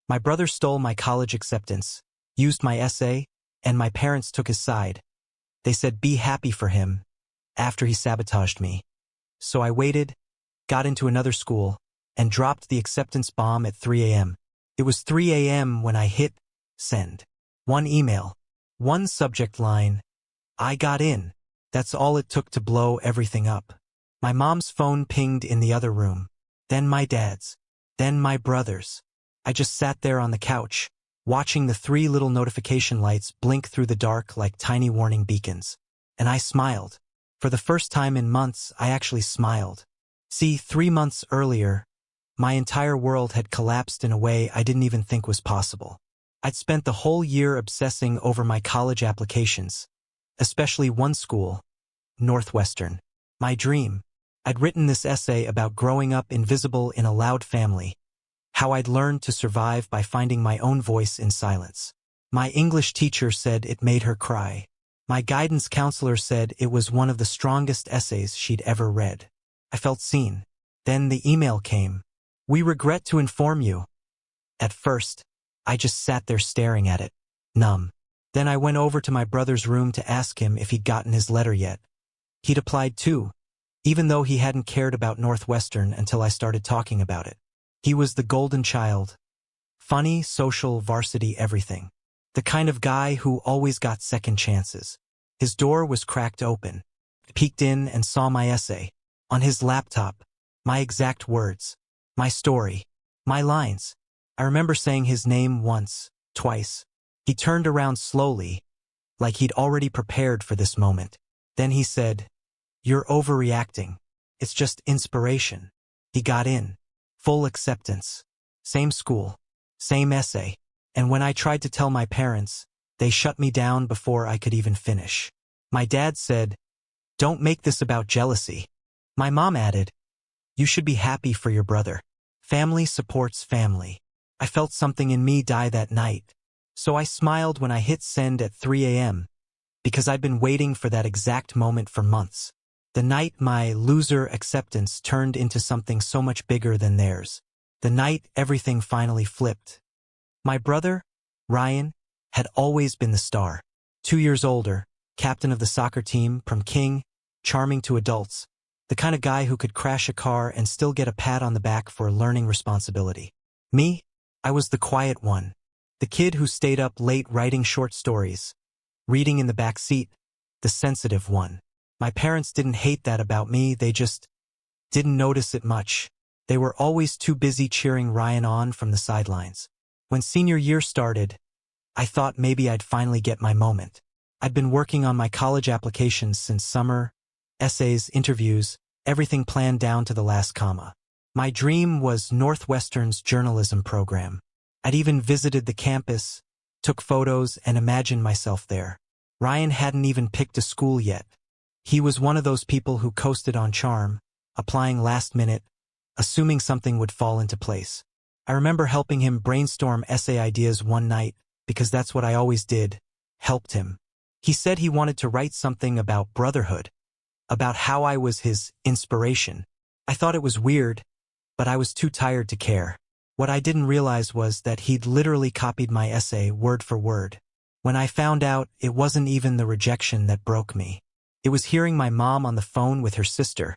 My brother stole my college acceptance, used my essay, and my parents took his side. They said be happy for him after he sabotaged me. So I waited, got into another school, and dropped the acceptance bomb at 3 a.m. It was 3 a.m. when I hit send. One email, one subject line, I got in. That's all it took to blow everything up. My mom's phone pinged in the other room, then my dad's, then my brother's. I just sat there on the couch, watching the 3 little notification lights blink through the dark like tiny warning beacons. And I smiled. For the first time in months, I actually smiled. See, 3 months earlier, my entire world had collapsed in a way I didn't even think was possible. I'd spent the whole year obsessing over my college applications, especially one school, Northwestern. My dream. I'd written this essay about growing up invisible in a loud family, how I'd learned to survive by finding my own voice in silence. My English teacher said it made her cry. My guidance counselor said it was one of the strongest essays she'd ever read. I felt seen. Then the email came. We regret to inform you. At first, I just sat there staring at it, numb. Then I went over to my brother's room to ask him if he'd gotten his letter yet. He'd applied too, even though he hadn't cared about Northwestern until I started talking about it. He was the golden child. Funny, social, varsity, everything. The kind of guy who always got second chances. His door was cracked open. I peeked in and saw my essay. On his laptop, my exact words, my story, my lines. I remember saying his name once, twice. He turned around slowly, like he'd already prepared for this moment. Then he said, "You're overreacting. It's just inspiration." He got in. Full acceptance. Same school. Same essay. And when I tried to tell my parents, they shut me down before I could even finish. My dad said, "Don't make this about jealousy." My mom added, "You should be happy for your brother. Family supports family." I felt something in me die that night. So I smiled when I hit send at 3 a.m. because I'd been waiting for that exact moment for months. The night my loser acceptance turned into something so much bigger than theirs. The night everything finally flipped. My brother, Ryan, had always been the star. 2 years older, captain of the soccer team, from king, charming to adults. The kind of guy who could crash a car and still get a pat on the back for learning responsibility. Me? I was the quiet one. The kid who stayed up late writing short stories. Reading in the back seat. The sensitive one. My parents didn't hate that about me, they just didn't notice it much. They were always too busy cheering Ryan on from the sidelines. When senior year started, I thought maybe I'd finally get my moment. I'd been working on my college applications since summer, essays, interviews, everything planned down to the last comma. My dream was Northwestern's journalism program. I'd even visited the campus, took photos, and imagined myself there. Ryan hadn't even picked a school yet. He was one of those people who coasted on charm, applying last minute, assuming something would fall into place. I remember helping him brainstorm essay ideas one night, because that's what I always did, helped him. He said he wanted to write something about brotherhood, about how I was his inspiration. I thought it was weird, but I was too tired to care. What I didn't realize was that he'd literally copied my essay word for word. When I found out, it wasn't even the rejection that broke me. It was hearing my mom on the phone with her sister,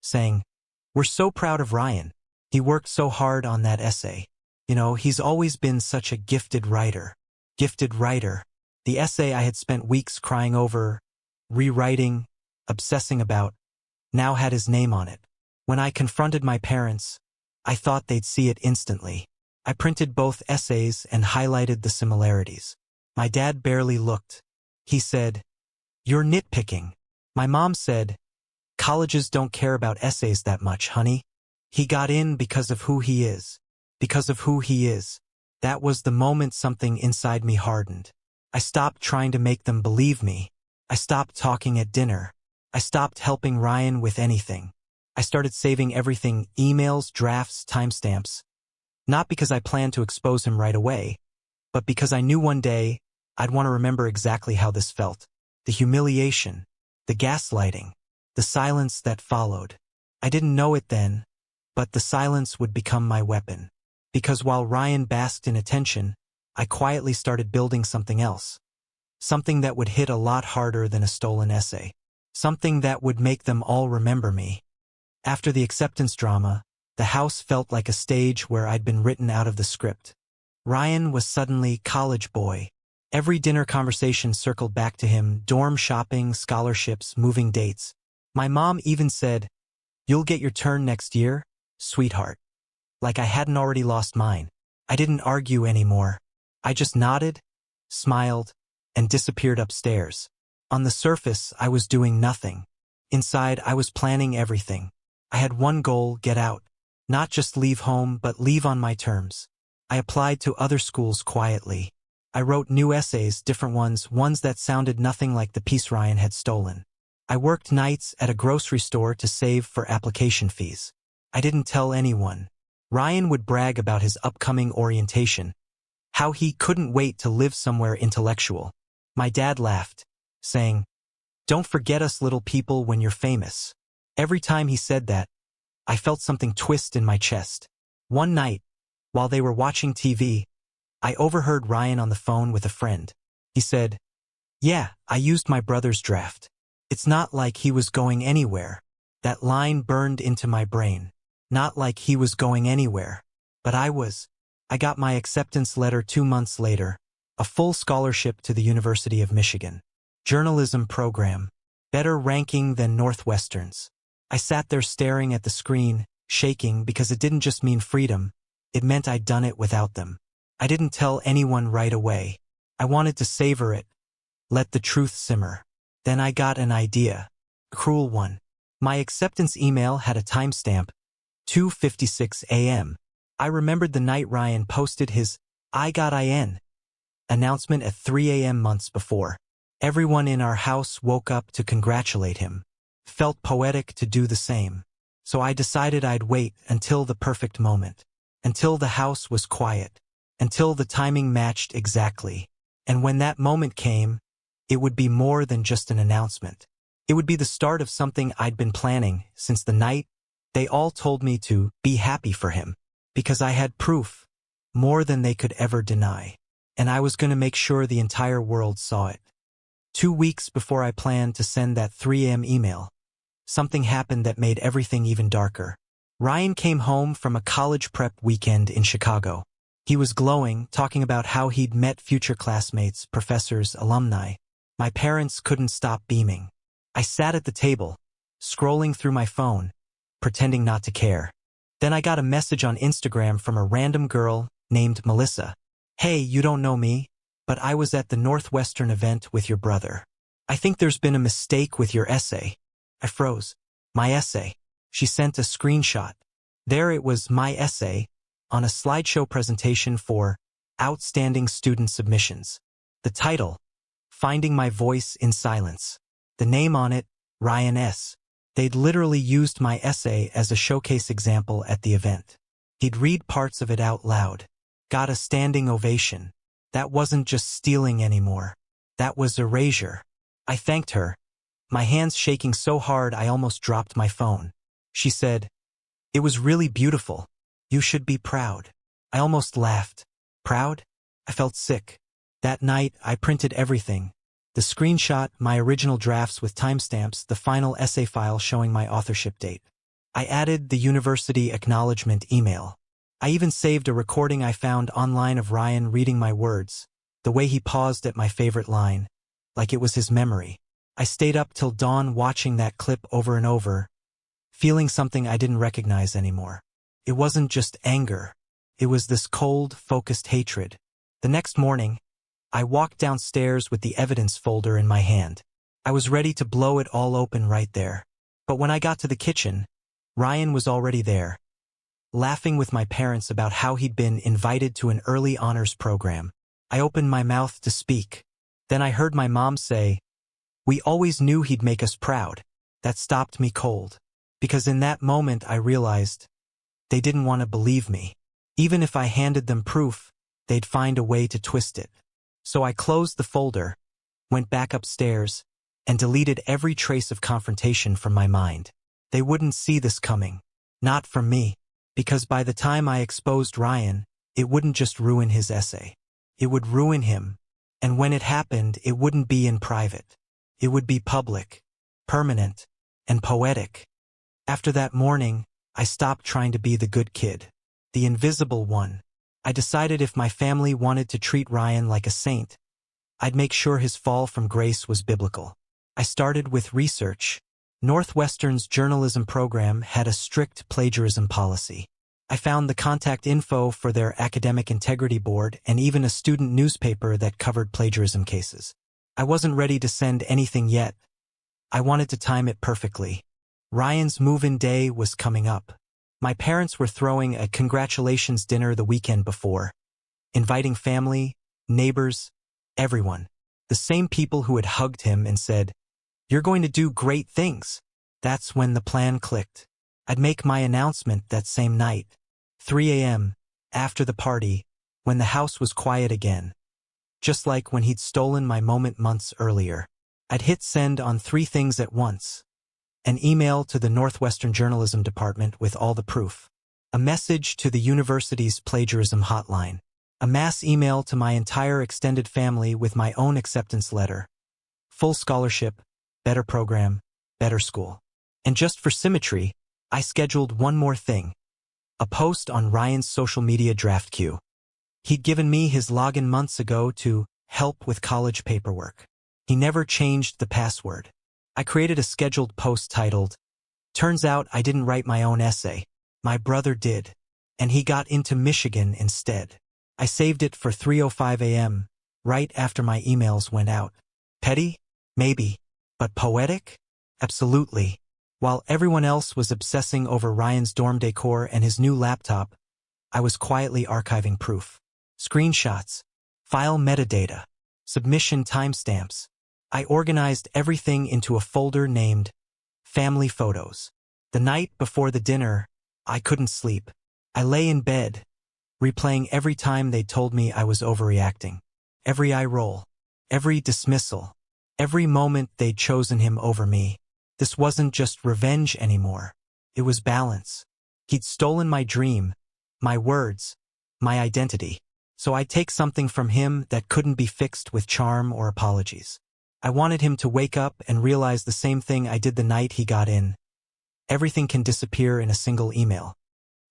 saying, "We're so proud of Ryan. He worked so hard on that essay. You know, he's always been such a gifted writer." Gifted writer. The essay I had spent weeks crying over, rewriting, obsessing about, now had his name on it. When I confronted my parents, I thought they'd see it instantly. I printed both essays and highlighted the similarities. My dad barely looked. He said, "You're nitpicking." My mom said, "Colleges don't care about essays that much, honey. He got in because of who he is. Because of who he is." That was the moment something inside me hardened. I stopped trying to make them believe me. I stopped talking at dinner. I stopped helping Ryan with anything. I started saving everything, emails, drafts, timestamps. Not because I planned to expose him right away, but because I knew one day I'd want to remember exactly how this felt. The humiliation, the gaslighting, the silence that followed. I didn't know it then, but the silence would become my weapon. Because while Ryan basked in attention, I quietly started building something else. Something that would hit a lot harder than a stolen essay. Something that would make them all remember me. After the acceptance drama, the house felt like a stage where I'd been written out of the script. Ryan was suddenly college boy. Every dinner conversation circled back to him: dorm shopping, scholarships, moving dates. My mom even said, "You'll get your turn next year, sweetheart." Like I hadn't already lost mine. I didn't argue anymore. I just nodded, smiled, and disappeared upstairs. On the surface, I was doing nothing. Inside, I was planning everything. I had one goal: get out. Not just leave home, but leave on my terms. I applied to other schools quietly. I wrote new essays, different ones that sounded nothing like the piece Ryan had stolen. I worked nights at a grocery store to save for application fees. I didn't tell anyone. Ryan would brag about his upcoming orientation, how he couldn't wait to live somewhere intellectual. My dad laughed, saying, "Don't forget us little people when you're famous." Every time he said that, I felt something twist in my chest. One night, while they were watching TV, I overheard Ryan on the phone with a friend. He said, "Yeah, I used my brother's draft. It's not like he was going anywhere." That line burned into my brain. Not like he was going anywhere. But I was. I got my acceptance letter 2 months later. A full scholarship to the University of Michigan. Journalism program. Better ranking than Northwestern's. I sat there staring at the screen, shaking, because it didn't just mean freedom. It meant I'd done it without them. I didn't tell anyone right away. I wanted to savor it. Let the truth simmer. Then I got an idea. A cruel one. My acceptance email had a timestamp, 2:56 a.m. I remembered the night Ryan posted his "I got in" announcement at 3 a.m. months before. Everyone in our house woke up to congratulate him. Felt poetic to do the same. So I decided I'd wait until the perfect moment. Until the house was quiet. Until the timing matched exactly. And when that moment came, it would be more than just an announcement. It would be the start of something I'd been planning since the night they all told me to be happy for him. Because I had proof. More than they could ever deny. And I was going to make sure the entire world saw it. 2 weeks before I planned to send that 3 a.m. email, something happened that made everything even darker. Ryan came home from a college prep weekend in Chicago. He was glowing, talking about how he'd met future classmates, professors, alumni. My parents couldn't stop beaming. I sat at the table, scrolling through my phone, pretending not to care. Then I got a message on Instagram from a random girl named Melissa. "Hey, you don't know me, but I was at the Northwestern event with your brother. I think there's been a mistake with your essay." I froze. My essay. She sent a screenshot. There it was, my essay, on a slideshow presentation for Outstanding Student Submissions. The title, "Finding My Voice in Silence." The name on it, Ryan S. They'd literally used my essay as a showcase example at the event. He'd read parts of it out loud. Got a standing ovation. That wasn't just stealing anymore. That was erasure. I thanked her, my hands shaking so hard I almost dropped my phone. She said, "It was really beautiful. You should be proud." I almost laughed. Proud? I felt sick. That night, I printed everything. The screenshot, my original drafts with timestamps, the final essay file showing my authorship date. I added the university acknowledgement email. I even saved a recording I found online of Ryan reading my words, the way he paused at my favorite line, like it was his memory. I stayed up till dawn watching that clip over and over, feeling something I didn't recognize anymore. It wasn't just anger. It was this cold, focused hatred. The next morning, I walked downstairs with the evidence folder in my hand. I was ready to blow it all open right there. But when I got to the kitchen, Ryan was already there, laughing with my parents about how he'd been invited to an early honors program. I opened my mouth to speak. Then I heard my mom say, "We always knew he'd make us proud." That stopped me cold. Because in that moment I realized they didn't want to believe me. Even if I handed them proof, they'd find a way to twist it. So I closed the folder, went back upstairs, and deleted every trace of confrontation from my mind. They wouldn't see this coming. Not from me. because by the time I exposed Ryan, it wouldn't just ruin his essay. It would ruin him, and when it happened, it wouldn't be in private. It would be public, permanent, and poetic. After that morning, I stopped trying to be the good kid, the invisible one. I decided if my family wanted to treat Ryan like a saint, I'd make sure his fall from grace was biblical. I started with research. Northwestern's journalism program had a strict plagiarism policy. I found the contact info for their academic integrity board and even a student newspaper that covered plagiarism cases. I wasn't ready to send anything yet. I wanted to time it perfectly. Ryan's move-in day was coming up. My parents were throwing a congratulations dinner the weekend before, inviting family, neighbors, everyone. The same people who had hugged him and said, "You're going to do great things." That's when the plan clicked. I'd make my announcement that same night, 3 a.m., after the party, when the house was quiet again. Just like when he'd stolen my moment months earlier. I'd hit send on 3 things at once. An email to the Northwestern Journalism Department with all the proof. A message to the university's plagiarism hotline. A mass email to my entire extended family with my own acceptance letter. Full scholarship, better program, better school. And just for symmetry, I scheduled one more thing. A post on Ryan's social media draft queue. He'd given me his login months ago to help with college paperwork. He never changed the password. I created a scheduled post titled, "Turns out I didn't write my own essay. My brother did. And he got into Michigan instead." I saved it for 3:05 a.m., right after my emails went out. Petty? Maybe. But poetic? Absolutely. While everyone else was obsessing over Ryan's dorm decor and his new laptop, I was quietly archiving proof. Screenshots, file metadata, submission timestamps. I organized everything into a folder named Family Photos. The night before the dinner, I couldn't sleep. I lay in bed, replaying every time they told me I was overreacting. Every eye roll, every dismissal, every moment they'd chosen him over me. This wasn't just revenge anymore. It was balance. He'd stolen my dream, my words, my identity. So I'd take something from him that couldn't be fixed with charm or apologies. I wanted him to wake up and realize the same thing I did the night he got in. Everything can disappear in a single email.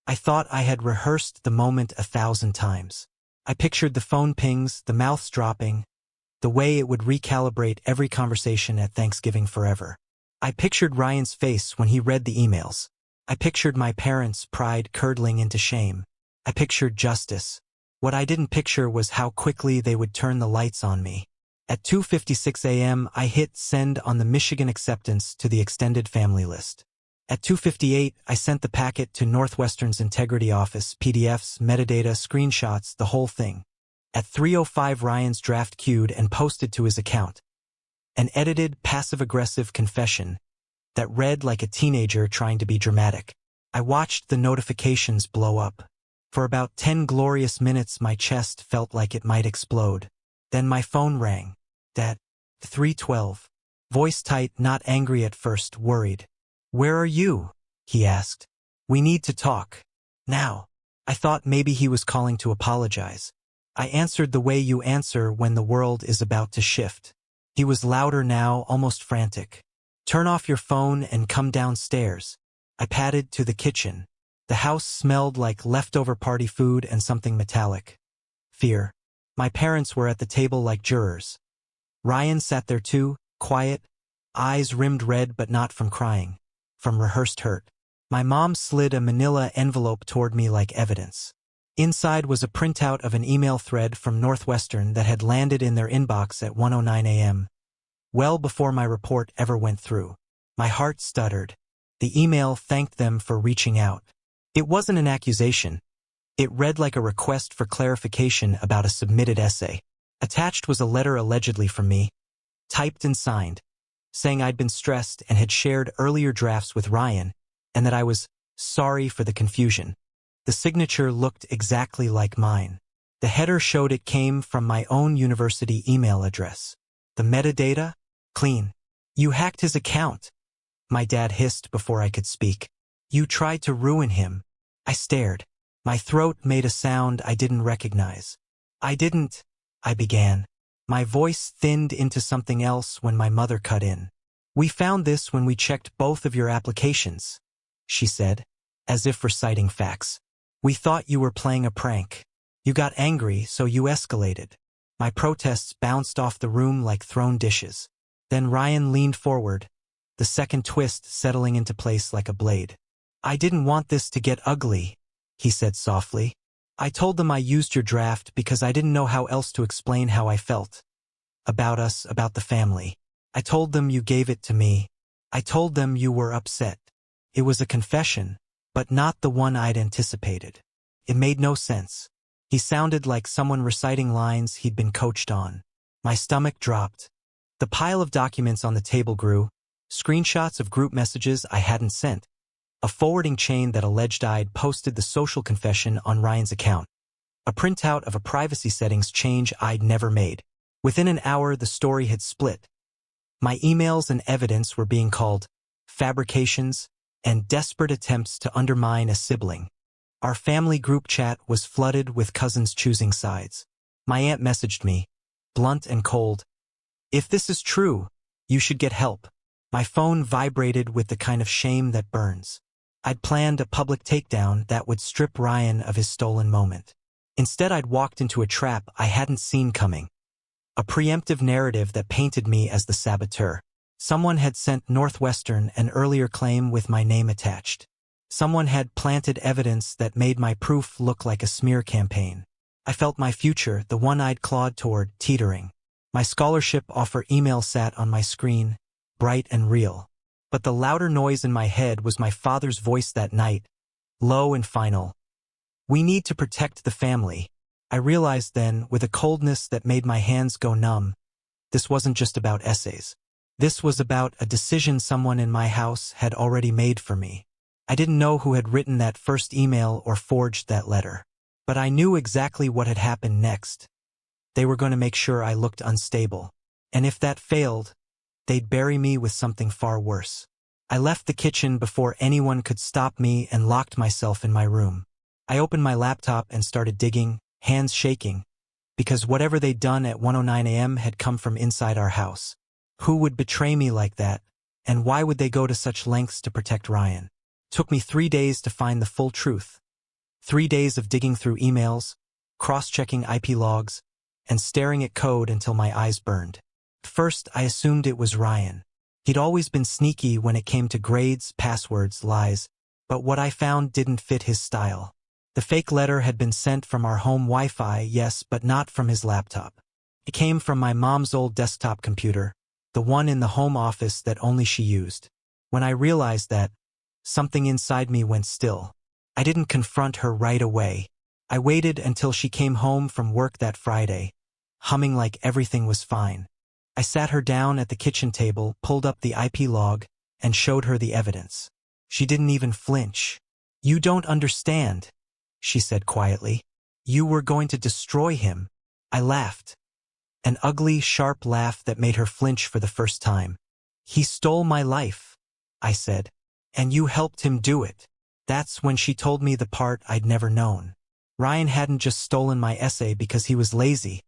I thought I had rehearsed the moment 1,000 times. I pictured the phone pings, the mouths dropping, the way it would recalibrate every conversation at Thanksgiving forever. I pictured Ryan's face when he read the emails. I pictured my parents' pride curdling into shame. I pictured justice. What I didn't picture was how quickly they would turn the lights on me. At 2:56 a.m., I hit send on the Michigan acceptance to the extended family list. At 2:58, I sent the packet to Northwestern's Integrity Office, PDFs, metadata, screenshots, the whole thing. At 3:05, Ryan's draft queued and posted to his account. An edited, passive-aggressive confession that read like a teenager trying to be dramatic. I watched the notifications blow up. For about 10 glorious minutes, my chest felt like it might explode. Then my phone rang. Dad. 3:12. Voice tight, not angry at first, worried. "Where are you?" he asked. "We need to talk. Now." I thought maybe he was calling to apologize. I answered the way you answer when the world is about to shift. He was louder now, almost frantic. "Turn off your phone and come downstairs." I padded to the kitchen. The house smelled like leftover party food and something metallic. Fear. My parents were at the table like jurors. Ryan sat there too, quiet, eyes rimmed red but not from crying, from rehearsed hurt. My mom slid a manila envelope toward me like evidence. Inside was a printout of an email thread from Northwestern that had landed in their inbox at 1:09 a.m., well before my report ever went through. My heart stuttered. The email thanked them for reaching out. It wasn't an accusation. It read like a request for clarification about a submitted essay. Attached was a letter allegedly from me, typed and signed, saying I'd been stressed and had shared earlier drafts with Ryan, and that I was sorry for the confusion. The signature looked exactly like mine. The header showed it came from my own university email address. The metadata? Clean. "You hacked his account," my dad hissed before I could speak. "You tried to ruin him." I stared. My throat made a sound I didn't recognize. I began. My voice thinned into something else when my mother cut in. "We found this when we checked both of your applications," she said, as if reciting facts. "We thought you were playing a prank. You got angry, so you escalated." My protests bounced off the room like thrown dishes. Then Ryan leaned forward, the second twist settling into place like a blade. "I didn't want this to get ugly," he said softly. "I told them I used your draft because I didn't know how else to explain how I felt. About us, about the family. I told them you gave it to me. I told them you were upset. It was a confession, but not the one I'd anticipated." It made no sense. He sounded like someone reciting lines he'd been coached on. My stomach dropped. The pile of documents on the table grew, screenshots of group messages I hadn't sent, a forwarding chain that alleged I'd posted the social confession on Ryan's account, a printout of a privacy settings change I'd never made. Within an hour, the story had split. My emails and evidence were being called fabrications and desperate attempts to undermine a sibling. Our family group chat was flooded with cousins choosing sides. My aunt messaged me, blunt and cold, "If this is true, you should get help." My phone vibrated with the kind of shame that burns. I'd planned a public takedown that would strip Ryan of his stolen moment. Instead, I'd walked into a trap I hadn't seen coming. A preemptive narrative that painted me as the saboteur. Someone had sent Northwestern an earlier claim with my name attached. Someone had planted evidence that made my proof look like a smear campaign. I felt my future, the one I'd clawed toward, teetering. My scholarship offer email sat on my screen, bright and real. But the louder noise in my head was my father's voice that night, low and final. "We need to protect the family." I realized then, with a coldness that made my hands go numb, this wasn't just about essays. This was about a decision someone in my house had already made for me. I didn't know who had written that first email or forged that letter. But I knew exactly what had happened next. They were going to make sure I looked unstable. And if that failed, they'd bury me with something far worse. I left the kitchen before anyone could stop me and locked myself in my room. I opened my laptop and started digging, hands shaking, because whatever they'd done at 1:09 a.m. had come from inside our house. Who would betray me like that, and why would they go to such lengths to protect Ryan? Took me 3 days to find the full truth. 3 days of digging through emails, cross-checking IP logs, and staring at code until my eyes burned. First, I assumed it was Ryan. He'd always been sneaky when it came to grades, passwords, lies, but what I found didn't fit his style. The fake letter had been sent from our home Wi-Fi, yes, but not from his laptop. It came from my mom's old desktop computer, the one in the home office that only she used. When I realized that, something inside me went still. I didn't confront her right away. I waited until she came home from work that Friday, humming like everything was fine. I sat her down at the kitchen table, pulled up the IP log, and showed her the evidence. She didn't even flinch. "You don't understand," she said quietly. "You were going to destroy him." I laughed. An ugly, sharp laugh that made her flinch for the first time. "He stole my life," I said. "And you helped him do it." That's when she told me the part I'd never known. Ryan hadn't just stolen my essay because he was lazy.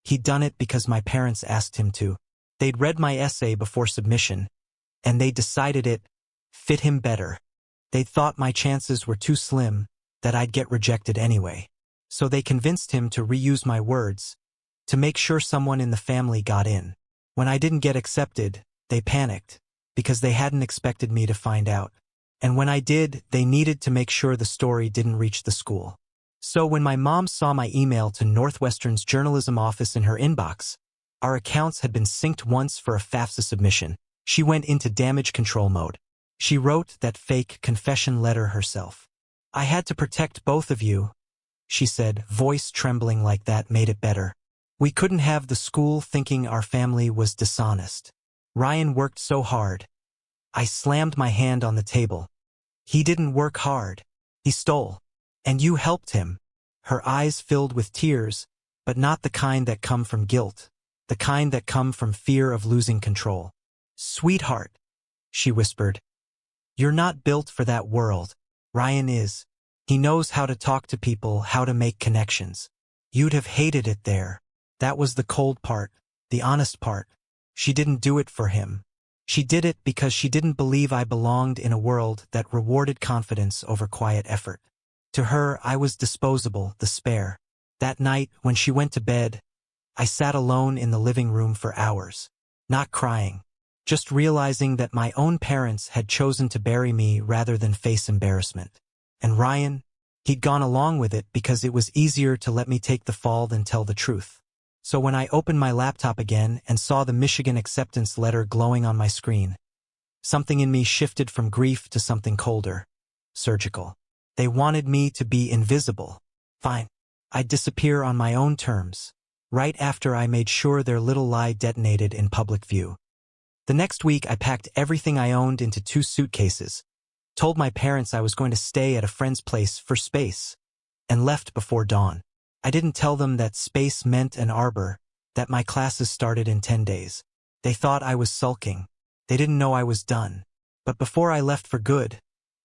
He'd done it because my parents asked him to. They'd read my essay before submission, and they decided it fit him better. They thought my chances were too slim, that I'd get rejected anyway. So they convinced him to reuse my words, to make sure someone in the family got in. When I didn't get accepted, they panicked, because they hadn't expected me to find out. And when I did, they needed to make sure the story didn't reach the school. So when my mom saw my email to Northwestern's journalism office in her inbox, our accounts had been synced once for a FAFSA submission. She went into damage control mode. She wrote that fake confession letter herself. "I had to protect both of you," she said, voice trembling like that made it better. "We couldn't have the school thinking our family was dishonest. Ryan worked so hard." I slammed my hand on the table. "He didn't work hard. He stole. And you helped him." Her eyes filled with tears, but not the kind that come from guilt, the kind that come from fear of losing control. "Sweetheart," she whispered, "you're not built for that world. Ryan is. He knows how to talk to people, how to make connections. You'd have hated it there. That was the cold part, the honest part. She didn't do it for him. She did it because she didn't believe I belonged in a world that rewarded confidence over quiet effort. To her, I was disposable, the spare. That night, when she went to bed, I sat alone in the living room for hours. Not crying. Just realizing that my own parents had chosen to bury me rather than face embarrassment. And Ryan, he'd gone along with it because it was easier to let me take the fall than tell the truth. So when I opened my laptop again and saw the Michigan acceptance letter glowing on my screen, something in me shifted from grief to something colder. Surgical. They wanted me to be invisible. Fine. I'd disappear on my own terms. Right after I made sure their little lie detonated in public view. The next week I packed everything I owned into 2 suitcases, told my parents I was going to stay at a friend's place for space, and left before dawn. I didn't tell them that space meant an arbor, that my classes started in 10 days. They thought I was sulking. They didn't know I was done. But before I left for good,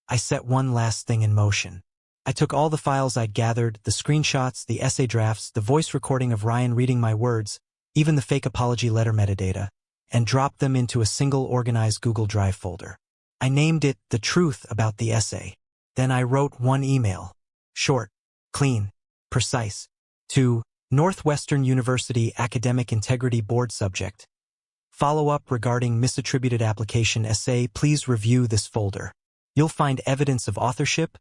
I set one last thing in motion. I took all the files I'd gathered, the screenshots, the essay drafts, the voice recording of Ryan reading my words, even the fake apology letter metadata, and dropped them into a single organized Google Drive folder. I named it The Truth About the Essay. Then I wrote one email. Short, clean, precise. To Northwestern University Academic Integrity Board subject. Follow-up regarding misattributed application essay, please review this folder. You'll find evidence of authorship,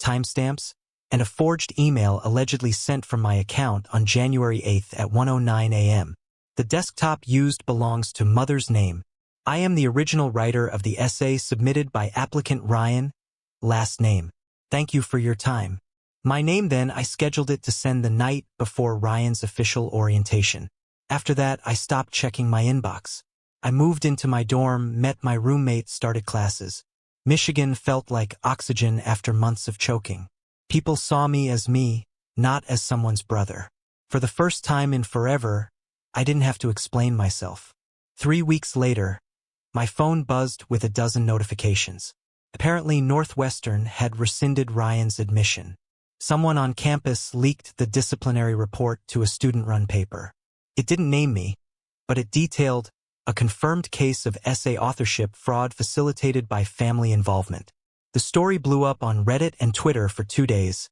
timestamps, and a forged email allegedly sent from my account on January 8th at 1:09 a.m. The desktop used belongs to mother's name. I am the original writer of the essay submitted by applicant Ryan, last name. Thank you for your time. My name then, I scheduled it to send the night before Ryan's official orientation. After that, I stopped checking my inbox. I moved into my dorm, met my roommate, started classes. Michigan felt like oxygen after months of choking. People saw me, not as someone's brother. For the first time in forever, I didn't have to explain myself. 3 weeks later, my phone buzzed with a dozen notifications. Apparently, Northwestern had rescinded Ryan's admission. Someone on campus leaked the disciplinary report to a student-run paper. It didn't name me, but it detailed a confirmed case of essay authorship fraud facilitated by family involvement. The story blew up on Reddit and Twitter for 2 days.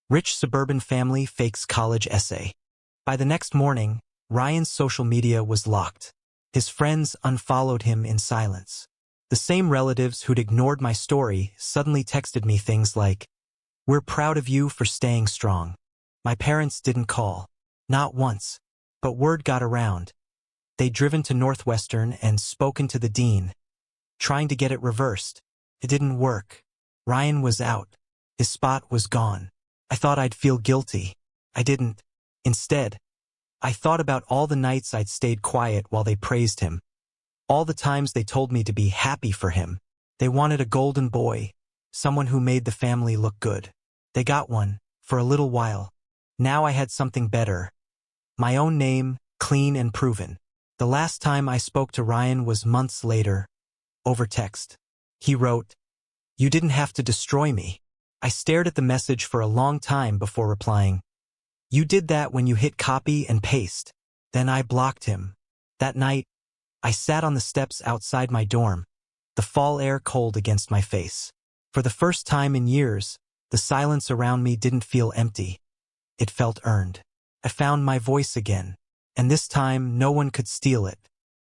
Rich suburban family fakes college essay. By the next morning, Ryan's social media was locked. His friends unfollowed him in silence. The same relatives who'd ignored my story suddenly texted me things like, "We're proud of you for staying strong." My parents didn't call. Not once. But word got around. They'd driven to Northwestern and spoken to the dean, trying to get it reversed. It didn't work. Ryan was out. His spot was gone. I thought I'd feel guilty. I didn't. Instead, I thought about all the nights I'd stayed quiet while they praised him. All the times they told me to be happy for him. They wanted a golden boy, someone who made the family look good. They got one, for a little while. Now I had something better. My own name, clean and proven. The last time I spoke to Ryan was months later, over text. He wrote, "You didn't have to destroy me." I stared at the message for a long time before replying. "You did that when you hit copy and paste." Then I blocked him. That night, I sat on the steps outside my dorm, the fall air cold against my face. For the first time in years, the silence around me didn't feel empty. It felt earned. I found my voice again, and this time no one could steal it.